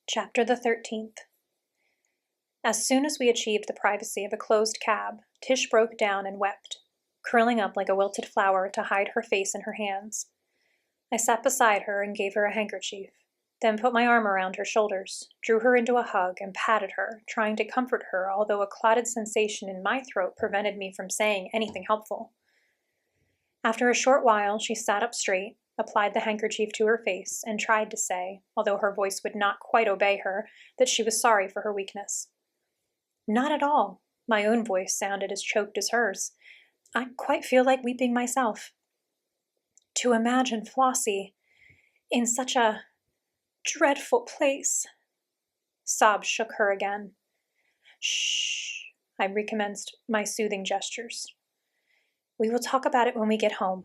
Chapter the 13th. As soon as we achieved the privacy of a closed cab, Tish broke down and wept, curling up like a wilted flower to hide her face in her hands. I sat beside her and gave her a handkerchief, then put my arm around her shoulders, drew her into a hug, and patted her, trying to comfort her, although a clotted sensation in my throat prevented me from saying anything helpful. After a short while, she sat up straight, applied the handkerchief to her face, and tried to say, although her voice would not quite obey her, that she was sorry for her weakness. Not at all. My own voice sounded as choked as hers. I quite feel like weeping myself. To imagine Flossie in such a dreadful place. Sobs shook her again. Shh. I recommenced my soothing gestures. We will talk about it when we get home.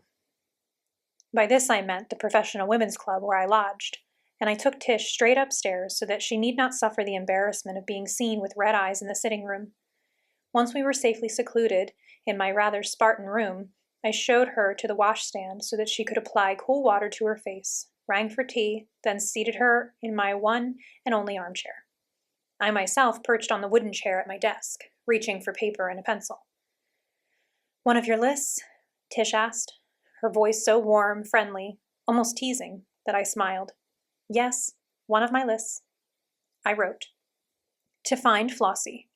By this I meant the professional women's club where I lodged, and I took Tish straight upstairs so that she need not suffer the embarrassment of being seen with red eyes in the sitting room. Once we were safely secluded in my rather Spartan room, I showed her to the washstand so that she could apply cool water to her face, rang for tea, then seated her in my one and only armchair. I myself perched on the wooden chair at my desk, reaching for paper and a pencil. One of your lists? Tish asked, her voice so warm, friendly, almost teasing, that I smiled. Yes, one of my lists. I wrote, to find Flossie.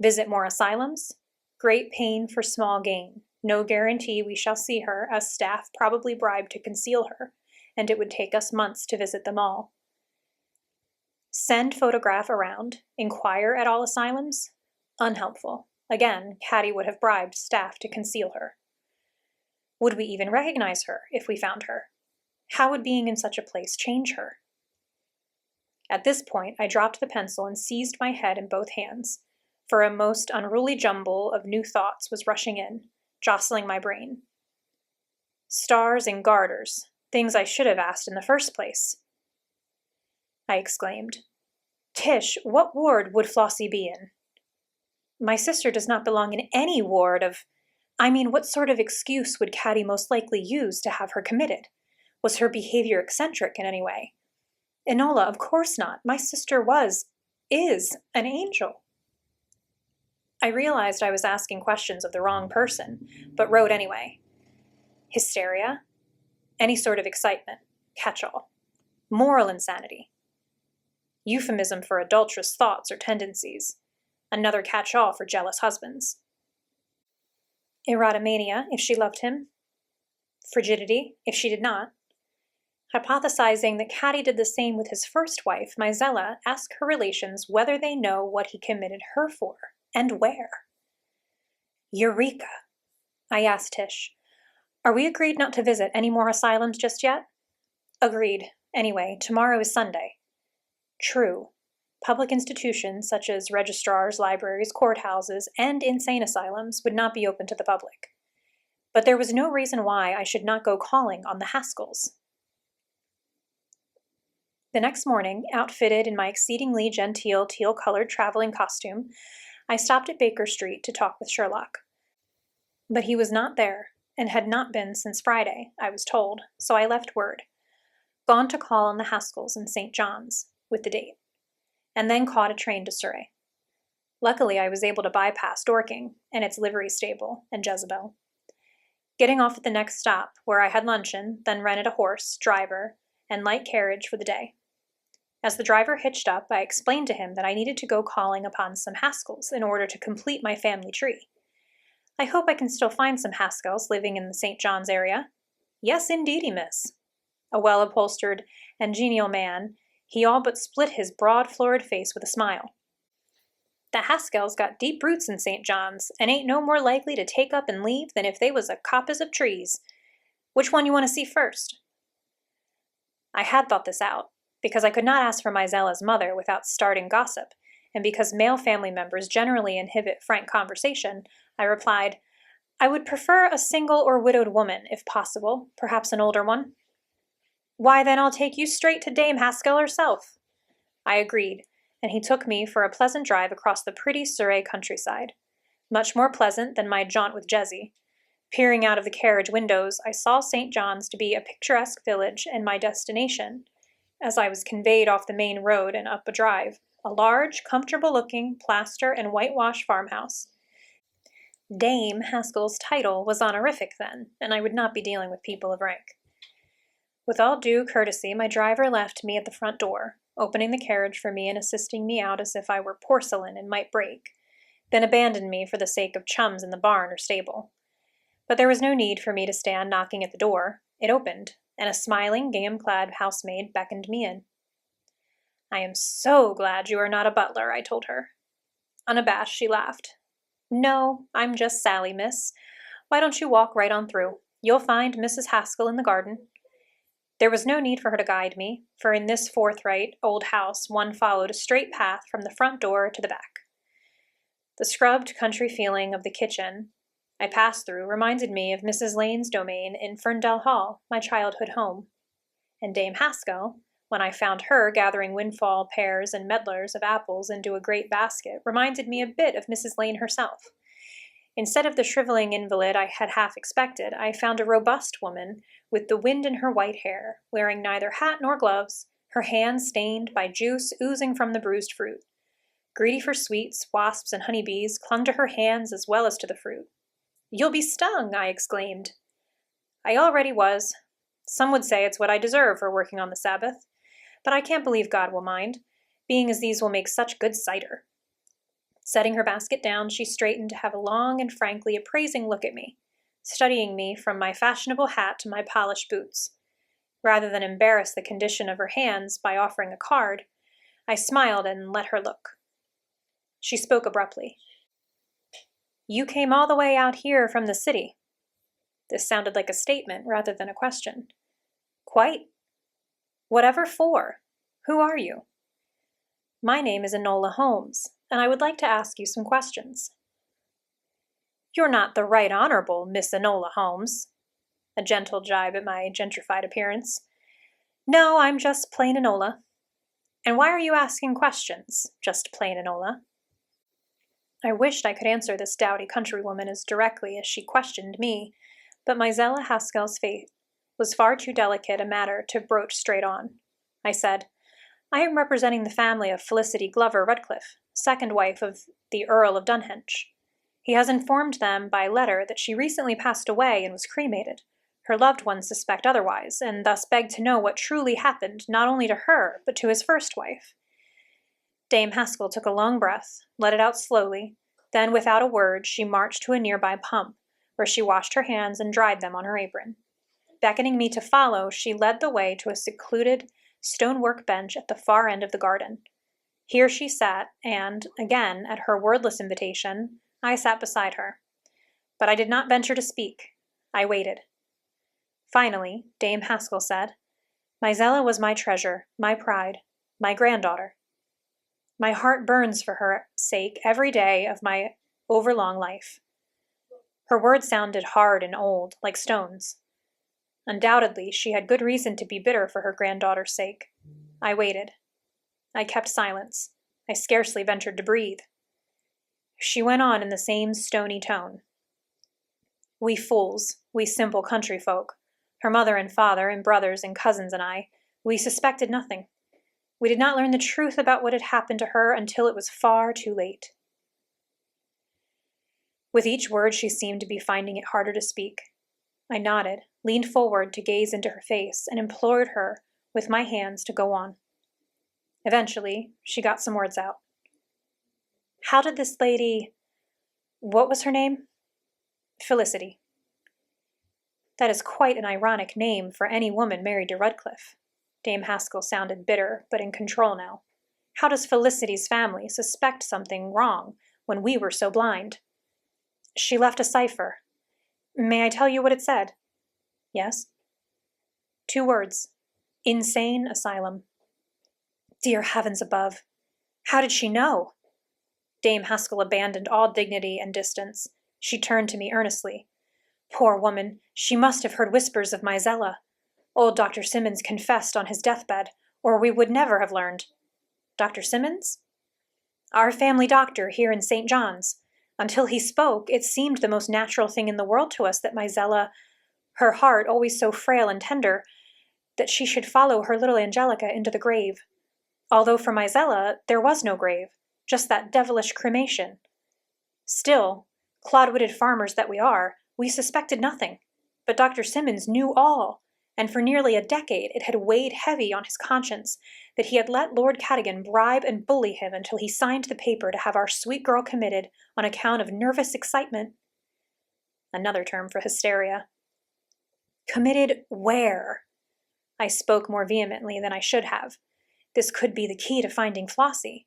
Visit more asylums. Great pain for small gain. No guarantee we shall see her, as staff probably bribed to conceal her, and it would take us months to visit them all. Send photograph around. Inquire at all asylums. Unhelpful. Again, Caddy would have bribed staff to conceal her. Would we even recognize her if we found her? How would being in such a place change her? At this point, I dropped the pencil and seized my head in both hands, for a most unruly jumble of new thoughts was rushing in, jostling my brain. Stars and garters, things I should have asked in the first place. I exclaimed, Tish, what ward would Flossie be in? My sister does not belong in any ward of... what sort of excuse would Caddy most likely use to have her committed? Was her behavior eccentric in any way? Enola, of course not. My sister is an angel. I realized I was asking questions of the wrong person, but wrote anyway. Hysteria? Any sort of excitement. Catch-all. Moral insanity. Euphemism for adulterous thoughts or tendencies. Another catch-all for jealous husbands. Erotomania, if she loved him. Frigidity, if she did not. Hypothesizing that Caddy did the same with his first wife, Mizella asked her relations whether they know what he committed her for, and where. Eureka! I asked Tish. Are we agreed not to visit any more asylums just yet? Agreed. Anyway, tomorrow is Sunday. True. Public institutions such as registrars, libraries, courthouses, and insane asylums would not be open to the public. But there was no reason why I should not go calling on the Haskells. The next morning, outfitted in my exceedingly genteel teal-colored traveling costume, I stopped at Baker Street to talk with Sherlock. But he was not there, and had not been since Friday, I was told, so I left word. Gone to call on the Haskells in St. John's, with the date, and then caught a train to Surrey. Luckily, I was able to bypass Dorking and its livery stable and Jezebel. Getting off at the next stop, where I had luncheon, then rented a horse, driver, and light carriage for the day. As the driver hitched up, I explained to him that I needed to go calling upon some Haskells in order to complete my family tree. I hope I can still find some Haskells living in the St. John's area. Yes, indeedy, miss. A well-upholstered and genial man, he all but split his broad, florid face with a smile. The Haskells got deep roots in St. John's, and ain't no more likely to take up and leave than if they was a coppice of trees. Which one you want to see first? I had thought this out, because I could not ask for Mizella's mother without starting gossip, and because male family members generally inhibit frank conversation, I replied, I would prefer a single or widowed woman, if possible, perhaps an older one. Why, then I'll take you straight to Dame Haskell herself. I agreed, and he took me for a pleasant drive across the pretty Surrey countryside, much more pleasant than my jaunt with Jessie. Peering out of the carriage windows, I saw St. John's to be a picturesque village and my destination, as I was conveyed off the main road and up a drive, a large, comfortable-looking, plaster and whitewash farmhouse. Dame Haskell's title was honorific then, and I would not be dealing with people of rank. With all due courtesy, my driver left me at the front door, opening the carriage for me and assisting me out as if I were porcelain and might break, then abandoned me for the sake of chums in the barn or stable. But there was no need for me to stand knocking at the door. It opened, and a smiling, gingham-clad housemaid beckoned me in. "I am so glad you are not a butler," I told her. Unabashed, she laughed. "No, I'm just Sally, miss. Why don't you walk right on through? You'll find Mrs. Haskell in the garden." There was no need for her to guide me, for in this forthright old house one followed a straight path from the front door to the back. The scrubbed country feeling of the kitchen I passed through reminded me of Mrs. Lane's domain in Ferndale Hall, my childhood home. And Dame Haskell, when I found her gathering windfall pears and medlars of apples into a great basket, reminded me a bit of Mrs. Lane herself. Instead of the shriveling invalid I had half expected, I found a robust woman with the wind in her white hair, wearing neither hat nor gloves, her hands stained by juice oozing from the bruised fruit. Greedy for sweets, wasps, and honeybees clung to her hands as well as to the fruit. "You'll be stung," I exclaimed. I already was. Some would say it's what I deserve for working on the Sabbath, but I can't believe God will mind, being as these will make such good cider. Setting her basket down, she straightened to have a long and frankly appraising look at me, studying me from my fashionable hat to my polished boots. Rather than embarrass the condition of her hands by offering a card, I smiled and let her look. She spoke abruptly. "You came all the way out here from the city." This sounded like a statement rather than a question. "Quite. Whatever for? Who are you?" "My name is Enola Holmes, and I would like to ask you some questions." "You're not the Right Honorable Miss Enola Holmes?" A gentle jibe at my gentrified appearance. "No, I'm just plain Enola." "And why are you asking questions, just plain Enola?" I wished I could answer this dowdy countrywoman as directly as she questioned me, but Mizella Haskell's fate was far too delicate a matter to broach straight on. I said, "I am representing the family of Felicity Glover Rutcliffe, second wife of the Earl of Dunhenge. He has informed them by letter that she recently passed away and was cremated. Her loved ones suspect otherwise, and thus beg to know what truly happened not only to her, but to his first wife." Dame Haskell took a long breath, let it out slowly, then without a word she marched to a nearby pump, where she washed her hands and dried them on her apron. Beckoning me to follow, she led the way to a secluded stonework bench at the far end of the garden. Here she sat, and, again, at her wordless invitation, I sat beside her. But I did not venture to speak. I waited. Finally, Dame Haskell said, "Mizella was my treasure, my pride, my granddaughter. My heart burns for her sake every day of my overlong life." Her words sounded hard and old, like stones. Undoubtedly, she had good reason to be bitter for her granddaughter's sake. I waited. I kept silence. I scarcely ventured to breathe. She went on in the same stony tone. "We fools, we simple country folk, her mother and father and brothers and cousins and I, we suspected nothing. We did not learn the truth about what had happened to her until it was far too late." With each word she seemed to be finding it harder to speak. I nodded, leaned forward to gaze into her face, and implored her, with my hands, to go on. Eventually, she got some words out. "How did this lady— what was her name?" "Felicity." "That is quite an ironic name for any woman married to Rutcliffe." Dame Haskell sounded bitter, but in control now. "How does Felicity's family suspect something wrong when we were so blind?" "She left a cipher. May I tell you what it said?" "Yes." 2 words. Insane asylum. Dear heavens above! How did she know? Dame Haskell abandoned all dignity and distance. She turned to me earnestly. Poor woman, she must have heard whispers of Mizella. Old Dr. Simmons confessed on his deathbed, or we would never have learned. Dr. Simmons? Our family doctor here in St. John's. Until he spoke, it seemed the most natural thing in the world to us that Mizella, her heart always so frail and tender, that she should follow her little Angelica into the grave. Although for Mizella there was no grave, just that devilish cremation. Still, clod-witted farmers that we are, we suspected nothing. But Dr. Simmons knew all, and for nearly a decade it had weighed heavy on his conscience that he had let Lord Cadogan bribe and bully him until he signed the paper to have our sweet girl committed on account of nervous excitement. Another term for hysteria. Committed where? I spoke more vehemently than I should have. This could be the key to finding Flossie.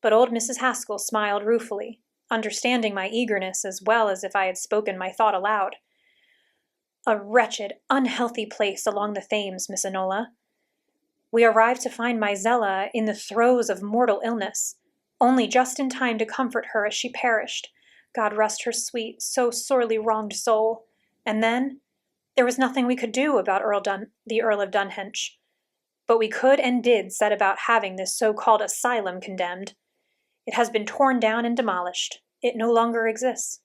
But old Mrs. Haskell smiled ruefully, understanding my eagerness as well as if I had spoken my thought aloud. A wretched, unhealthy place along the Thames, Miss Enola. We arrived to find Mizella in the throes of mortal illness, only just in time to comfort her as she perished. God rest her sweet, so sorely wronged soul. And then, there was nothing we could do about the Earl of Dunhench. But we could and did set about having this so-called asylum condemned. It has been torn down and demolished. It no longer exists.